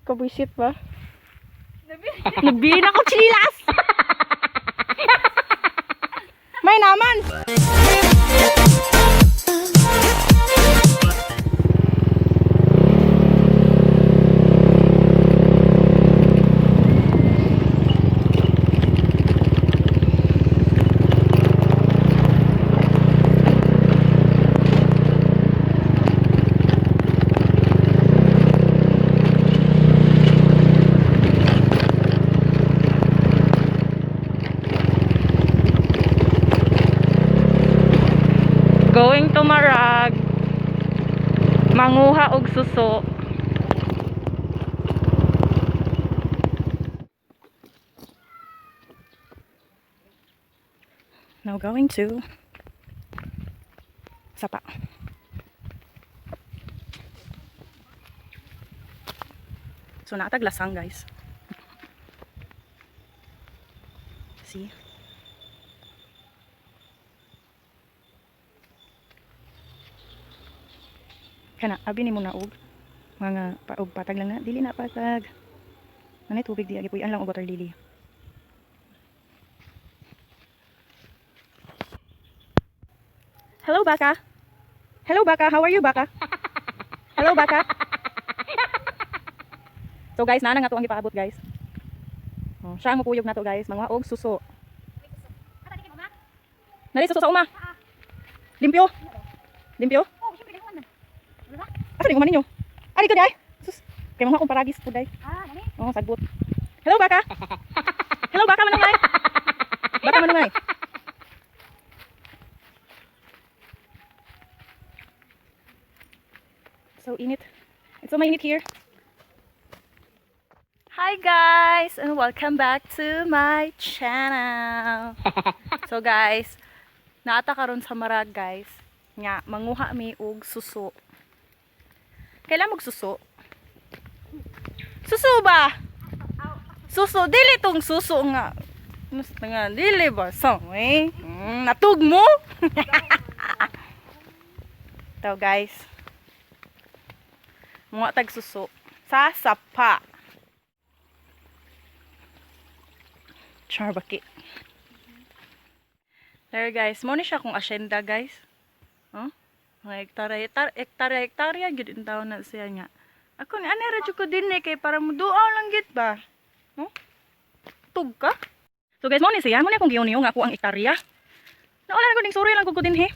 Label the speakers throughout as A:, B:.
A: Kabuisit ba? Nabihin ako chinilas! May naman! Going to Marag, manguha og suso. Now going to Sapa. So nataglasang guys. See? Kana abi ni mo na og mga og patag lang na dili na patag. Nanay tubig di agi puy-an lang og water lily. Hello baka. Hello baka, how are you baka? Hello baka. So guys, naa nga to ang ipaabot guys. Oh, siya ang mupuyog na to guys, mga og suso. Nari suso sa uma. Limpyo. Limpyo. Asa di kumanin nyo? Ari ka day? Sus, kaya mga akong paragis po day.
B: Nani?
A: Oo, sagbot. Hello baka. Hello baka manungay. Baka manungay. So init. It's so mainit here. Hi guys and welcome back to my channel. So guys, naata karon sa Marag guys. Nga manguha mi og suso. Kailan magsuso? Suso ba? Suso, dili tong suso nga. Mas nga dili ba song eh? Natug mo? Ito guys. Mga tag suso sa Sapa. Char bakit? There guys, mo ni siya kung asyenda guys. Huh? Mga hektarya gid in taon na siya nga. Ako ni ani ra jud ko dinhi kay para muduaw lang gid ba. No? Tug ka? So guys, mo ni siya, mo ni akong giuniyo nga ako ang hektarya. Nawala ko ning suri lang ko dinhi.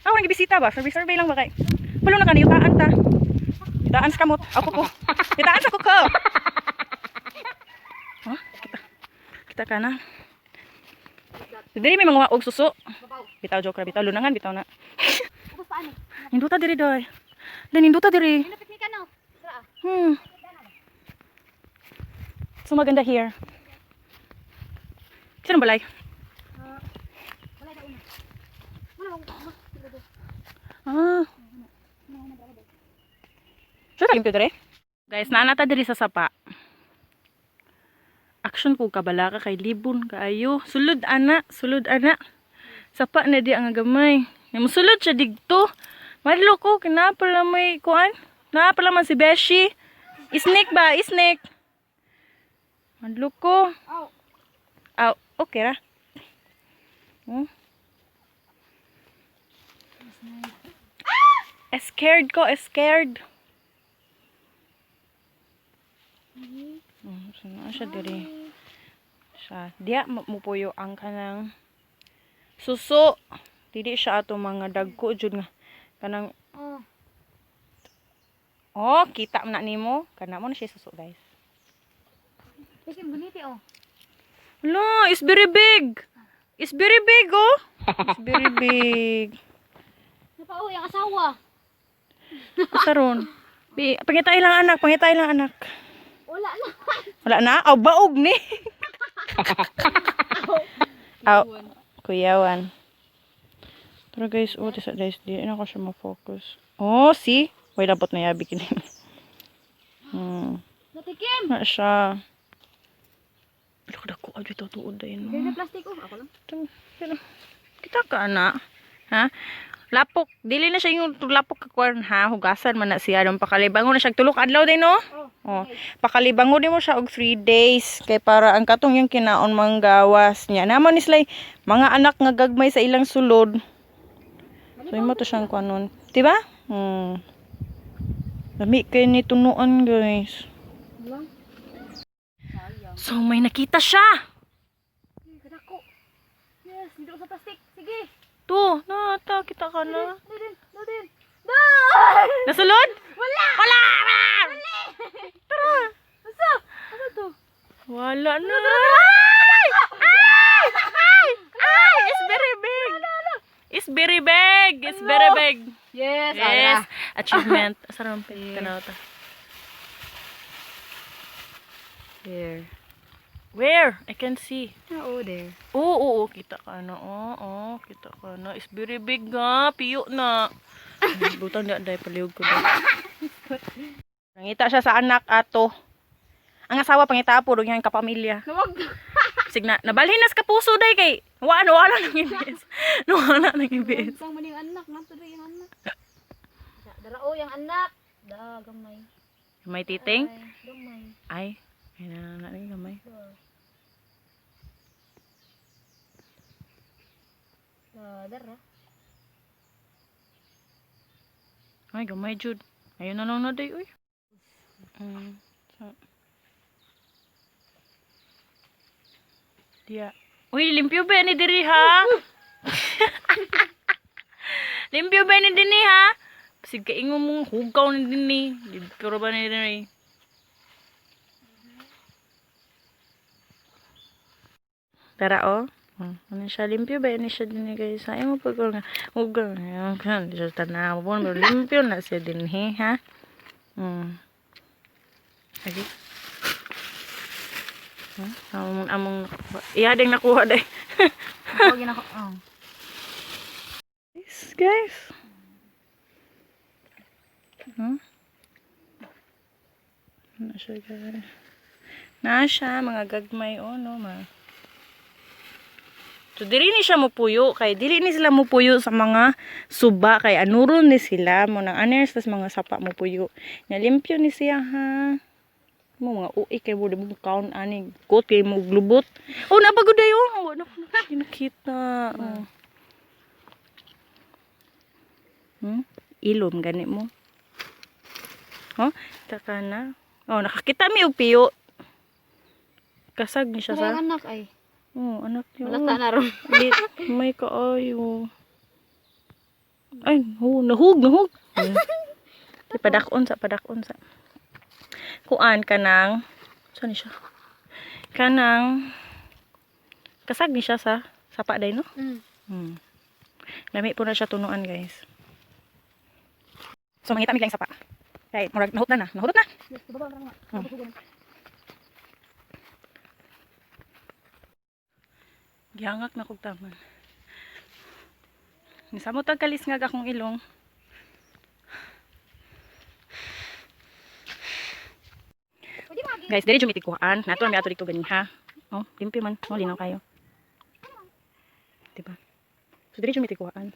A: Ako nang gibisita ba? Survey lang ba kay. Pulo na kaniyutaan ta. Yutaan sa kamot. Ako ko. Yutaan sa kuko. Huh? Kita ka na. Diri may mga og suso. Bitaw joke ra bitaw lunangan bitaw na. Ninduta diri doy. Dan ninduta diri. So maganda here. Sino balay? Ah. Sure ka limpyo diri? Guys, naanata diri sa Sapa. Action ko kabala ka kay libon kaayo. Sulod ana, sulod ana. Sapa na di ang gamay. Musulod siya digto. Madlo ko kinapala may kuan. Napala man si Beshi. Isnik ba? Isnik. Madlo ko. Aw, okay ra. Scared ko, scared. Sana siya diri. Siya. Diya mupuyo ang kanang suso. Dili siya ato mga dagko jud nga kanang oh, kita na nimo kana mo na siya suso guys.
B: Kasi bonito oh.
A: Hello, it's very big. It's very big oh. It's very big.
B: Napao yung asawa.
A: Asaron. Pangitay lang anak, pangitay lang anak.
B: Wala na.
A: Wala na? Aw, baog ni. Aw, kuyawan. Pero guys, oh, this guys, di na ko siya ma-focus. Oh, see? Way labot na yabi kini.
B: Natikim.
A: Na siya. Pero dako aja to tuod din.
B: Dili plastic oh, ako lang.
A: Pero kita ka na. Ha? lapok. Dili na siya yung lapok kakuan ha. Hugasan man na siya. Nung pakalibangon na siya. Tulok adlaw din no? Oh. Pakalibangon din mo siya og 3 days. Kay para ang katong yung kinaon manggawas niya. Naman is like, mga anak nga gagmay sa ilang sulod. So imo to siyang kuanon. Diba? Lami kay ni tunuan guys. So may nakita siya.
B: Kadako. Yes, hindi ko sa plastic. Sige.
A: To, nata kita ka na.
B: Dodin.
A: Nasulod?
B: Wala.
A: Wala!
B: Tara. Basta. Ano to?
A: Wala na. Ay! Ay! Ay! Ay! It's very big. It's very big. It's very big.
B: Yes.
A: Yes. Achievement. Sarang tanaw ta. Here. Where? I can see.
B: Oo, there.
A: Oo, kita ka na. Oo, kita ka na. It's very big nga. Piyo na. Butang na dahil paliwag ko doon. Nangita siya sa anak ato. Ang asawa pangita po doon yung kapamilya.
B: Nawag.
A: Signa, nabalhin na sa kapuso day kay. Wala nang ibis. Wala nang ibis.
B: Isang maning anak. Nato yung anak. Darao yung anak. Gamay.
A: May titing?
B: Gamay.
A: Ay. Ay na gamay.
B: Dara.
A: Ay, gamay jud. Ayun na lang na day, uy. Dia. Uy, limpyo ba ni diri ha? Limpyo ba ni dini ha? Pasig kaingon mong hugaw ni dini. Limpyo ba ni dini? Tara oh. Ano siya limpyo ba ni siya din guys. Ayaw mo pag nga hugaw na kan siya tanaw mo limpyo na siya din ha. Lagi. Among iya ding nakuha day.
B: Huwag ako.
A: Guys. Nasya guys. Nasya mga gagmay no ma. So, dili ni siya mupuyo. Kay, dili ni sila mupuyo sa mga suba. Kay, anuron ni sila. Mo nang aners, tas mga sapa mupuyo. Nalimpyo ni siya, ha. Mo, mga ui, kay mo, di mo kaon, ani. Kot, kay mo, glubot. Oh, napagod na yun. Oh, nakita. Ilom, ganit mo. Oh, taka na. Oh, nakakita mi upiyo. Kasag ni siya sa.
B: Anak ay.
A: Oh, anak niya.
B: Malata na ron.
A: May kaayo. Ay, nahug. Padakon sa. Kuan kanang, saan ni siya? Kanang, kasag ni siya sa sapa day, no? Lami po na siya tunuan, guys. So, mangita mi lang sapa. Right, nahut na. Gihangak na kog taman. Nisamot ang kalis nga akong ilong. Guys, dili jud mitikuan. Nato mi ato dito gani ha. Oh, limpyo man. Oh, linaw kayo. Diba? So dili jud mitikuan.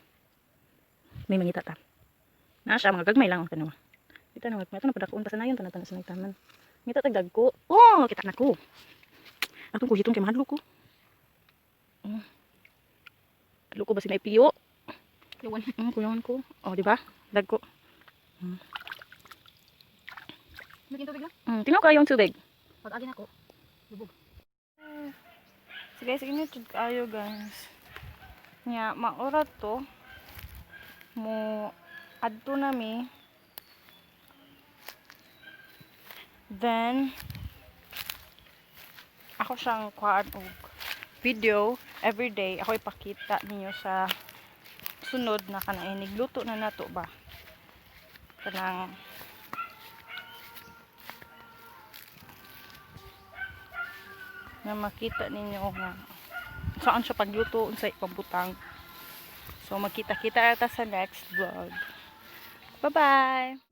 A: May mangita ta. Na siya mga gagmay lang ang kanawa. Kita na magmato na padakon ta sanayon tanan sa nagtaman. Ngita tag dagko. Oh, kita na ko. Atong kuhiton kay mahadlo ko. Hadlo ko ba si naipiyo? Kuyawan ko. Oh, di ba? Dagko.
B: Naging tubig lang?
A: Tinaw kayo yung tubig.
B: Pag-agin ako. Lubog.
A: Sige, sige kayo guys. Nya, maorat to. Mo adto nami. Then ako siyang kuhaan og video everyday. Ako ipakita ninyo sa sunod na kanang nigluto na nato ba. Kanang na makita ninyo nga saan siya pagluto unsay pambutang. So magkita-kita ata sa next vlog. Bye-bye.